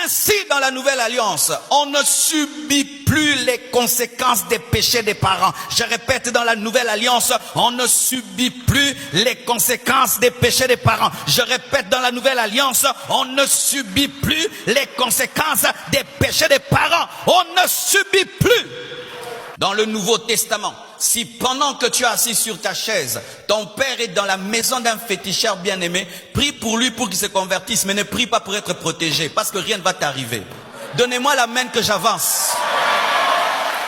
Ainsi, dans la nouvelle alliance, on ne subit plus les conséquences des péchés des parents. Je répète, dans la nouvelle alliance, on ne subit plus les conséquences des péchés des parents. Je répète, dans la nouvelle alliance, on ne subit plus les conséquences des péchés des parents. On ne subit plus. Dans le Nouveau Testament, si pendant que tu es assis sur ta chaise, ton père est dans la maison d'un féticheur bien-aimé, prie pour lui pour qu'il se convertisse, mais ne prie pas pour être protégé, parce que rien ne va t'arriver. Donnez-moi la main que j'avance.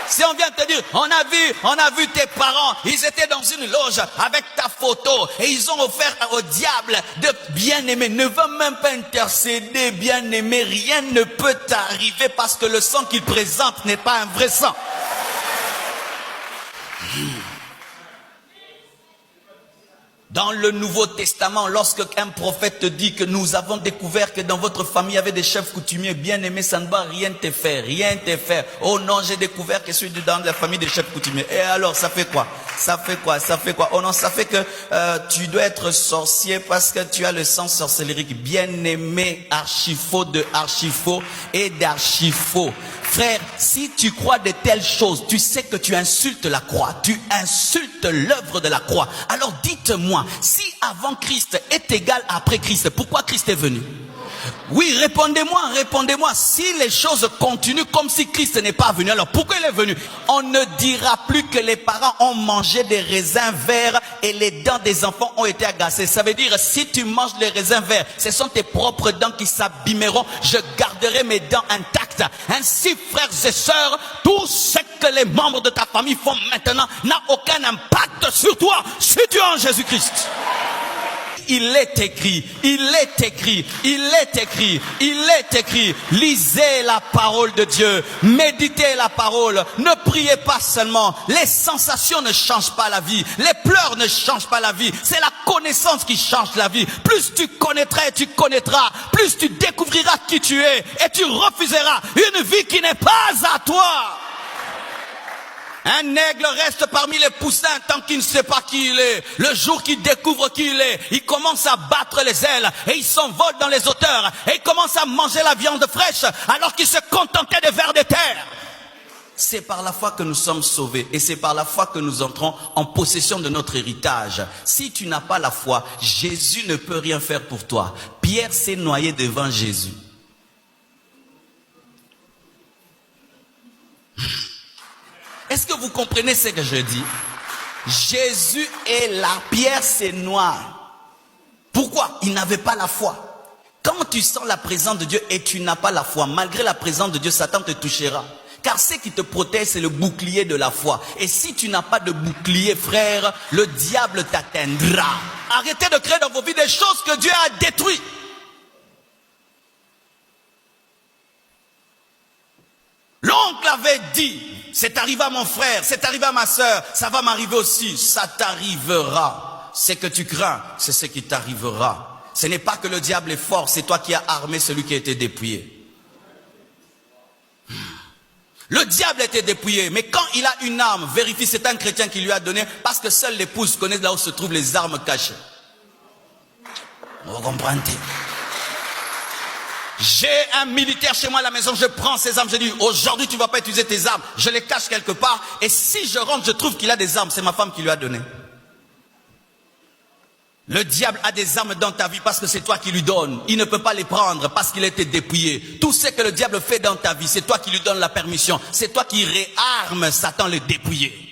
Si on vient te dire, on a vu tes parents, ils étaient dans une loge avec ta photo et ils ont offert au diable de bien-aimé. Ne va même pas intercéder, bien-aimé, rien ne peut t'arriver parce que le sang qu'il présente n'est pas un vrai sang. Dans le Nouveau Testament, lorsque un prophète te dit que nous avons découvert que dans votre famille il y avait des chefs coutumiers bien aimés, ça ne va rien te faire, rien te faire. Oh non, j'ai découvert que je suis dans la famille des chefs coutumiers. Et alors, ça fait quoi? Ça fait quoi? Ça fait quoi? Oh non, ça fait que tu dois être sorcier parce que tu as le sang sorcellérique. Bien aimé, archifaux de archifaux et d'archifaux. Frère, si tu crois de telles choses, tu sais que tu insultes la croix, tu insultes l'œuvre de la croix. Alors dites-moi, si avant Christ est égal à après Christ, pourquoi Christ est venu? Oui, répondez-moi. Si les choses continuent comme si Christ n'est pas venu, alors pourquoi il est venu? On ne dira plus que les parents ont mangé des raisins verts et les dents des enfants ont été agacées. Ça veut dire, si tu manges les raisins verts, ce sont tes propres dents qui s'abîmeront. Je garderai mes dents intactes. Ainsi, frères et sœurs, tout ce que les membres de ta famille font maintenant n'a aucun impact sur toi, si tu es en Jésus-Christ. Il est écrit, lisez la parole de Dieu, méditez la parole, ne priez pas seulement, les sensations ne changent pas la vie, les pleurs ne changent pas la vie, c'est la connaissance qui change la vie. Plus tu connaîtras et tu connaîtras, plus tu découvriras qui tu es et tu refuseras une vie qui n'est pas à toi. Un aigle reste parmi les poussins tant qu'il ne sait pas qui il est. Le jour qu'il découvre qui il est, il commence à battre les ailes et il s'envole dans les hauteurs et il commence à manger la viande fraîche alors qu'il se contentait des vers de terre. C'est par la foi que nous sommes sauvés et c'est par la foi que nous entrons en possession de notre héritage. Si tu n'as pas la foi, Jésus ne peut rien faire pour toi. Pierre s'est noyé devant Jésus. Est-ce que vous comprenez ce que je dis? Jésus est là, Pierre c'est noir. Pourquoi? Il n'avait pas la foi. Quand tu sens la présence de Dieu et tu n'as pas la foi, malgré la présence de Dieu, Satan te touchera. Car ce qui te protège, c'est le bouclier de la foi. Et si tu n'as pas de bouclier, frère, le diable t'atteindra. Arrêtez de créer dans vos vies des choses que Dieu a détruites. L'oncle avait dit, c'est arrivé à mon frère, c'est arrivé à ma soeur, ça va m'arriver aussi, ça t'arrivera. Ce que tu crains, c'est ce qui t'arrivera. Ce n'est pas que le diable est fort, c'est toi qui as armé celui qui a été dépouillé. Le diable était dépouillé, mais quand il a une arme, vérifie, c'est un chrétien qui lui a donné, parce que seule l'épouse connaît là où se trouvent les armes cachées. Vous comprenez? J'ai un militaire chez moi à la maison, je prends ses armes, je dis aujourd'hui tu ne vas pas utiliser tes armes, je les cache quelque part et si je rentre je trouve qu'il a des armes, c'est ma femme qui lui a donné. Le diable a des armes dans ta vie parce que c'est toi qui lui donnes, il ne peut pas les prendre parce qu'il a été dépouillé. Tout ce que le diable fait dans ta vie, c'est toi qui lui donnes la permission, c'est toi qui réarmes Satan le dépouillé.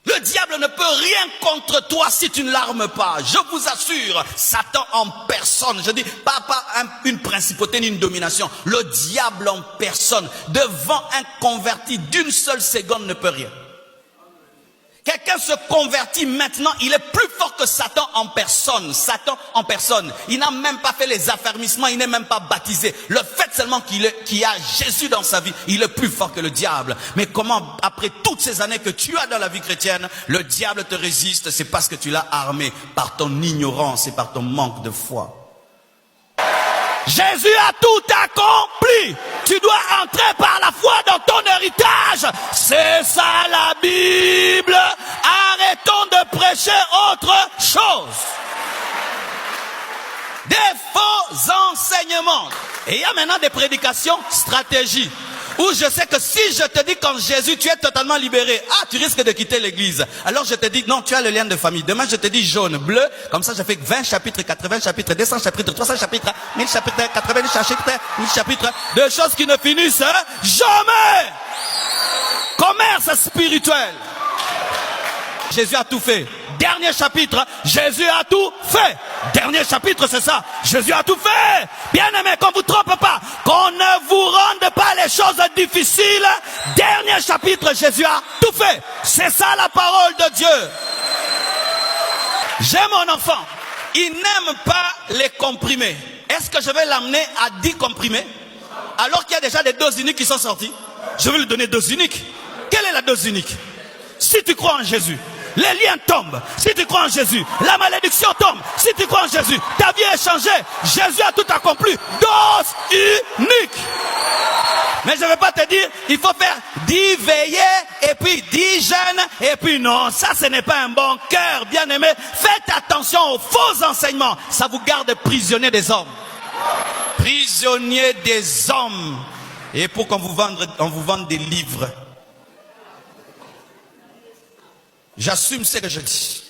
Le diable ne peut rien contre toi si tu ne l'armes pas. Je vous assure, Satan en personne, je dis pas une principauté ni une domination. Le diable en personne, devant un converti d'une seule seconde ne peut rien. Quelqu'un se convertit maintenant, il est plus fort que Satan en personne. Satan en personne. Il n'a même pas fait les affermissements, il n'est même pas baptisé. Le fait seulement qu'il y a Jésus dans sa vie, il est plus fort que le diable. Mais comment, après toutes ces années que tu as dans la vie chrétienne, le diable te résiste? C'est parce que tu l'as armé par ton ignorance et par ton manque de foi. Jésus a tout accompli. Tu dois entrer par la foi dans ton héritage. C'est ça la Bible. Arrêtons de prêcher autre chose. Des faux enseignements. Et il y a maintenant des prédications stratégies. Où je sais que si je te dis qu'en Jésus tu es totalement libéré, tu risques de quitter l'église. Alors je te dis, non, tu as le lien de famille. Demain je te dis jaune, bleu, comme ça je fais 20 chapitres, 80 chapitres, 200 chapitres, 300 chapitres, 1000 chapitres, 80 chapitres, 1000 chapitres, de choses qui ne finissent jamais. Commerce spirituel. Jésus a tout fait. Dernier chapitre, Jésus a tout fait. Dernier chapitre, c'est ça. Jésus a tout fait. Bien-aimé, qu'on ne vous trompe pas. Qu'on ne vous rende pas les choses difficiles. Dernier chapitre, Jésus a tout fait. C'est ça la parole de Dieu. J'ai mon enfant. Il n'aime pas les comprimés. Est-ce que je vais l'amener à 10 comprimés? Alors qu'il y a déjà des doses uniques qui sont sorties. Je vais lui donner doses uniques. Quelle est la dose unique? Si tu crois en Jésus, les liens tombent. Si tu crois en Jésus, la malédiction tombe. Si tu crois en Jésus, ta vie est changée. Jésus a tout accompli. Dose unique. Mais je ne vais pas te dire, il faut faire 10 veillées et puis 10 jeûnes. Et puis non, ça ce n'est pas un bon cœur, bien-aimé. Faites attention aux faux enseignements. Ça vous garde prisonnier des hommes. Prisonnier des hommes. Et pour qu'on vous vende des livres. J'assume ce que je dis.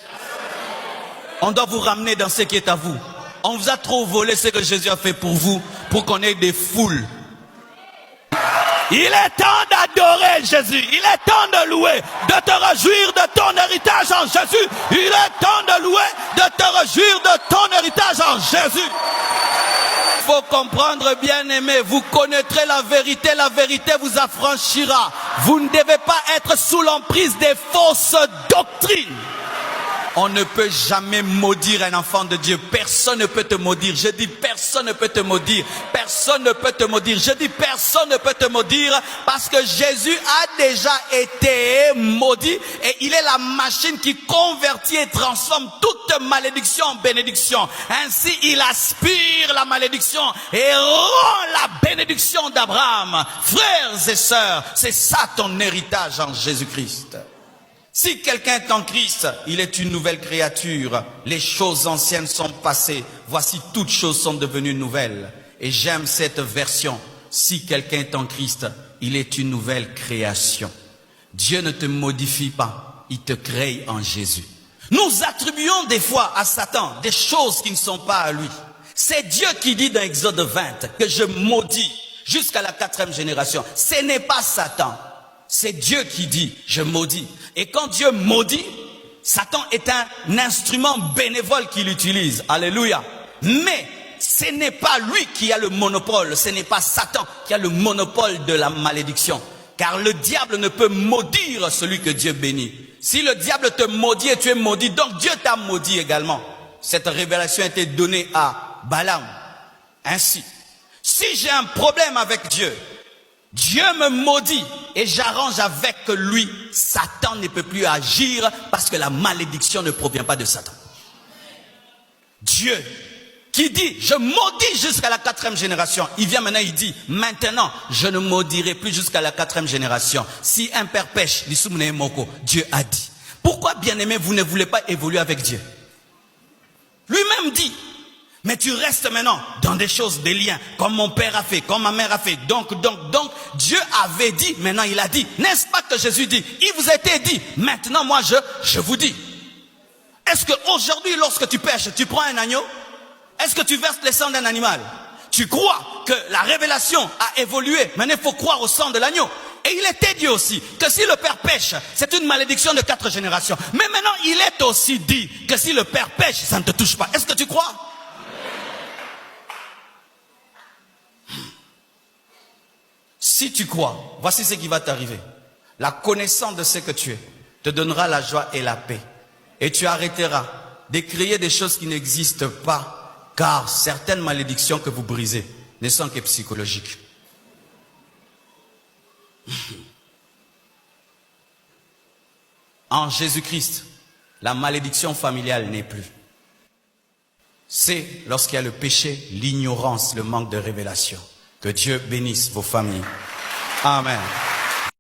On doit vous ramener dans ce qui est à vous. On vous a trop volé ce que Jésus a fait pour vous, pour qu'on ait des foules. Il est temps d'adorer Jésus. Il est temps de louer, de te réjouir de ton héritage en Jésus. Il est temps de louer, de te réjouir de ton héritage en Jésus. Il faut comprendre, bien-aimé, vous connaîtrez la vérité vous affranchira. Vous ne devez pas être sous l'emprise des fausses doctrines. On ne peut jamais maudire un enfant de Dieu. Personne ne peut te maudire. Je dis personne ne peut te maudire. Personne ne peut te maudire. Je dis personne ne peut te maudire parce que Jésus a déjà été maudit et il est la machine qui convertit et transforme toute malédiction en bénédiction. Ainsi, il aspire la malédiction et rend la bénédiction d'Abraham. Frères et sœurs, c'est ça ton héritage en Jésus-Christ. Si quelqu'un est en Christ, il est une nouvelle créature. Les choses anciennes sont passées. Voici toutes choses sont devenues nouvelles. Et j'aime cette version. Si quelqu'un est en Christ, il est une nouvelle création. Dieu ne te modifie pas. Il te crée en Jésus. Nous attribuons des fois à Satan des choses qui ne sont pas à lui. C'est Dieu qui dit dans Exode 20 que je maudis jusqu'à la 4e génération. Ce n'est pas Satan. C'est Dieu qui dit, je maudis. Et quand Dieu maudit, Satan est un instrument bénévole qu'il utilise. Alléluia. Mais ce n'est pas lui qui a le monopole. Ce n'est pas Satan qui a le monopole de la malédiction. Car le diable ne peut maudire celui que Dieu bénit. Si le diable te maudit et tu es maudit, donc Dieu t'a maudit également. Cette révélation a été donnée à Balaam. Ainsi, si j'ai un problème avec Dieu, Dieu me maudit et j'arrange avec lui. Satan ne peut plus agir parce que la malédiction ne provient pas de Satan. Dieu qui dit, je maudis jusqu'à la 4e génération. Il vient maintenant, il dit, maintenant, je ne maudirai plus jusqu'à la 4e génération. Si un père pêche, Dieu a dit. Pourquoi, bien-aimé, vous ne voulez pas évoluer avec Dieu? Lui-même dit. Mais tu restes maintenant dans des choses, des liens, comme mon père a fait, comme ma mère a fait. Donc, Dieu avait dit, maintenant il a dit. N'est-ce pas que Jésus dit? Il vous a été dit. Maintenant, moi, je vous dis. Est-ce qu'aujourd'hui, lorsque tu pêches, tu prends un agneau? Est-ce que tu verses le sang d'un animal? Tu crois que la révélation a évolué. Maintenant, il faut croire au sang de l'agneau. Et il était dit aussi que si le père pêche, c'est une malédiction de 4 générations. Mais maintenant, il est aussi dit que si le père pêche, ça ne te touche pas. Est-ce que tu crois? Si tu crois, voici ce qui va t'arriver. La connaissance de ce que tu es te donnera la joie et la paix. Et tu arrêteras de créer des choses qui n'existent pas, car certaines malédictions que vous brisez ne sont que psychologiques. En Jésus-Christ, la malédiction familiale n'est plus. C'est lorsqu'il y a le péché, l'ignorance, le manque de révélation. Que Dieu bénisse vos familles. Amen.